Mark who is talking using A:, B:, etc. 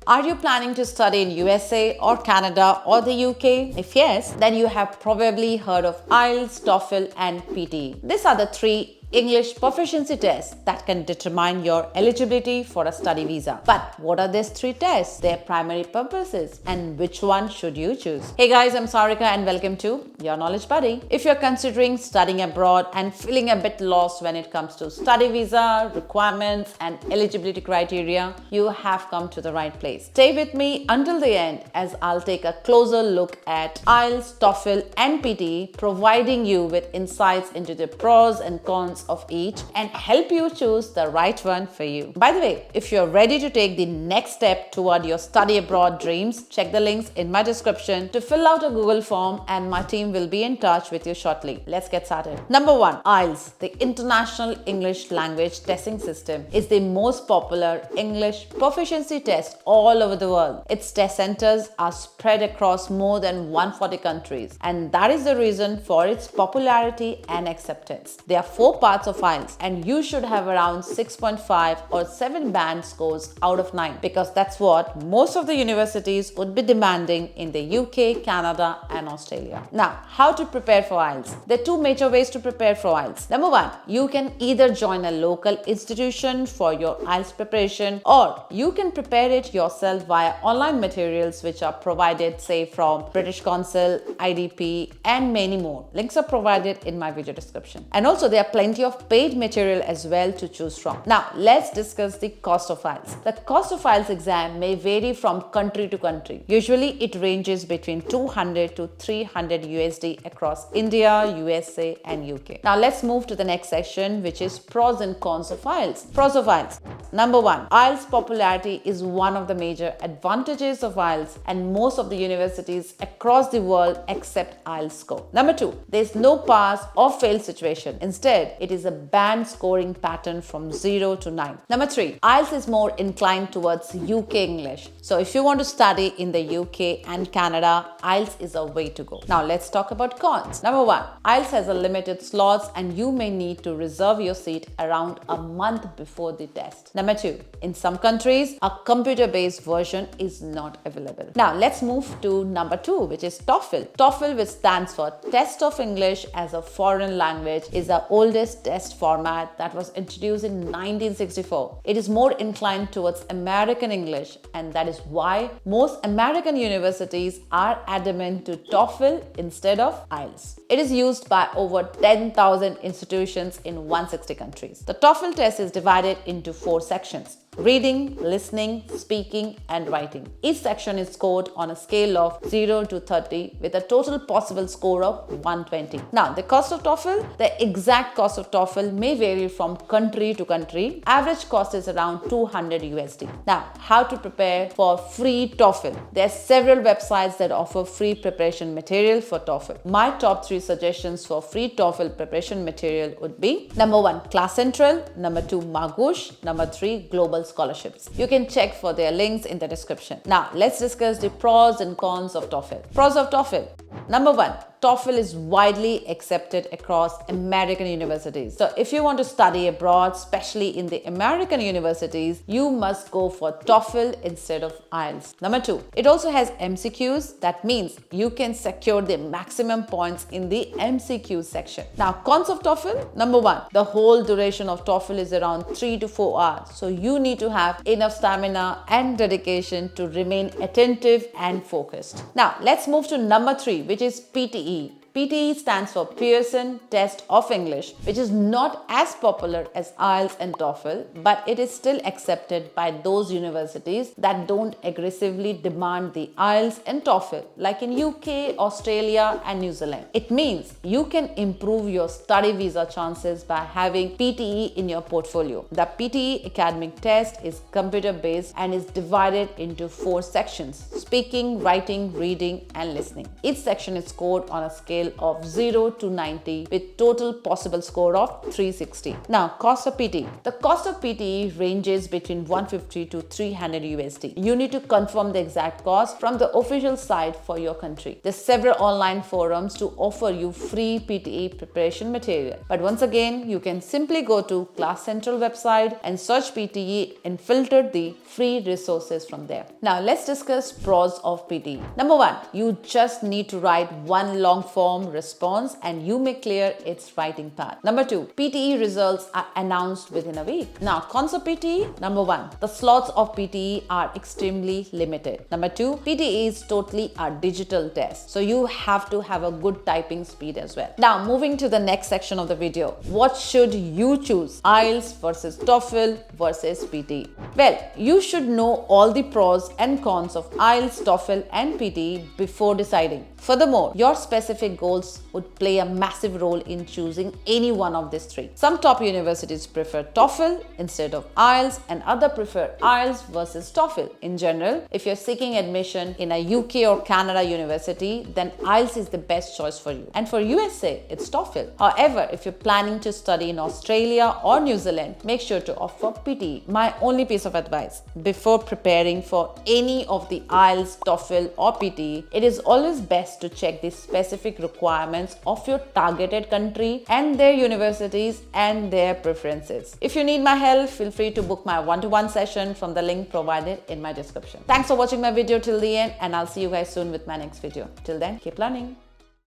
A: Are you planning to study in USA or Canada or the UK? If yes, then you have probably heard of IELTS, TOEFL and PTE. These are the three English proficiency tests that can determine your eligibility for a study visa. But what are these three tests, their primary purposes, and which one should you choose? Hey guys, I'm Sarika and welcome to Your Knowledge Buddy. If you're considering studying abroad and feeling a bit lost when it comes to study visa, requirements and eligibility criteria, you have come to the right place. Stay with me until the end as I'll take a closer look at IELTS, TOEFL and PTE, providing you with insights into the pros and cons of each and help you choose the right one for you. By the way, if you're ready to take the next step toward your study abroad dreams, check the links in my description to fill out a Google form and my team will be in touch with you shortly. Let's get started. Number 1. IELTS, the International English Language Testing System, is the most popular English proficiency test all over the world. Its test centers are spread across more than 140 countries, and that is the reason for its popularity and acceptance. There are 4 parts of IELTS and you should have around 6.5 or 7 band scores out of 9 because that's what most of the universities would be demanding in the UK, Canada and Australia. Now, how to prepare for IELTS? There are 2 major ways to prepare for IELTS. Number 1, you can either join a local institution for your IELTS preparation or you can prepare it yourself via online materials which are provided say from British Council, IDP and many more. Links are provided in my video description. And also there are plenty of paid material as well to choose from. Now, let's discuss the cost of IELTS. The cost of IELTS exam may vary from country to country. Usually, it ranges between 200 to 300 USD across India, USA and UK. Now, let's move to the next section, which is pros and cons of IELTS. Pros of IELTS. Number 1, IELTS popularity is one of the major advantages of IELTS and most of the universities across the world accept IELTS score. Number 2, there is no pass or fail situation. Instead, it is a band scoring pattern from 0 to 9. Number 3, IELTS is more inclined towards UK English. So if you want to study in the UK and Canada, IELTS is a way to go. Now let's talk about cons. Number 1, IELTS has a limited slots and you may need to reserve your seat around a month before the test. Number 2, in some countries, a computer-based version is not available. Now let's move to number 2, which is TOEFL. TOEFL, which stands for Test of English as a Foreign Language, is the oldest test format that was introduced in 1964. It is more inclined towards American English, and that is why most American universities are adamant to TOEFL instead of IELTS. It is used by over 10,000 institutions in 160 countries. The TOEFL test is divided into 4 sections: reading, listening, speaking, and writing. Each section is scored on a scale of 0 to 30 with a total possible score of 120. Now, the cost of TOEFL. The exact cost of TOEFL may vary from country to country. Average cost is around 200 USD. Now, how to prepare for free TOEFL? There are several websites that offer free preparation material for TOEFL. My top 3 suggestions for free TOEFL preparation material would be: number 1, Class Central, number 2, Magoosh, number 3, Global Scholarships. You can check for their links in the description. Now, let's discuss the pros and cons of TOEFL. Pros of TOEFL. Number 1, TOEFL is widely accepted across American universities. So if you want to study abroad, especially in the American universities, you must go for TOEFL instead of IELTS. Number 2, it also has MCQs. That means you can secure the maximum points in the MCQ section. Now, cons of TOEFL. Number 1, the whole duration of TOEFL is around 3 to 4 hours. So you need to have enough stamina and dedication to remain attentive and focused. Now, let's move to number 3, which is PTE. PTE stands for Pearson Test of English, which is not as popular as IELTS and TOEFL, but it is still accepted by those universities that don't aggressively demand the IELTS and TOEFL, like in UK, Australia and New Zealand. It means you can improve your study visa chances by having PTE in your portfolio. The PTE academic test is computer-based and is divided into 4 sections: speaking, writing, reading and listening. Each section is scored on a scale scale of 0 to 90 with total possible score of 360. Now, cost of PTE. The cost of PTE ranges between 150 to 300 USD. You need to confirm the exact cost from the official site for your country. There's several online forums to offer you free PTE preparation material. But once again, you can simply go to Class Central website and search PTE and filter the free resources from there. Now, let's discuss pros of PTE. Number one, you just need to write one long form response and you may clear its writing part. Number two, PTE results are announced within a week. Now, cons of PTE. Number one, the slots of PTE are extremely limited. Number two, PTEs totally are digital tests, so you have to have a good typing speed as well. Now, moving to the next section of the video, what should you choose? IELTS versus TOEFL versus PTE. Well, you should know all the pros and cons of IELTS, TOEFL and PTE before deciding. Furthermore, your specific goals would play a massive role in choosing any one of these three. Some top universities prefer TOEFL instead of IELTS and others prefer IELTS versus TOEFL. In general, if you're seeking admission in a UK or Canada university, then IELTS is the best choice for you. And for USA, it's TOEFL. However, if you're planning to study in Australia or New Zealand, make sure to opt for PTE. My only piece of advice, before preparing for any of the IELTS, TOEFL or PTE, it is always best to check the specific requirements of your targeted country and their universities and their preferences. If you need my help, feel free to book my one-to-one session from the link provided in my description. Thanks for watching my video till the end, and I'll see you guys soon with my next video. Till then, keep learning.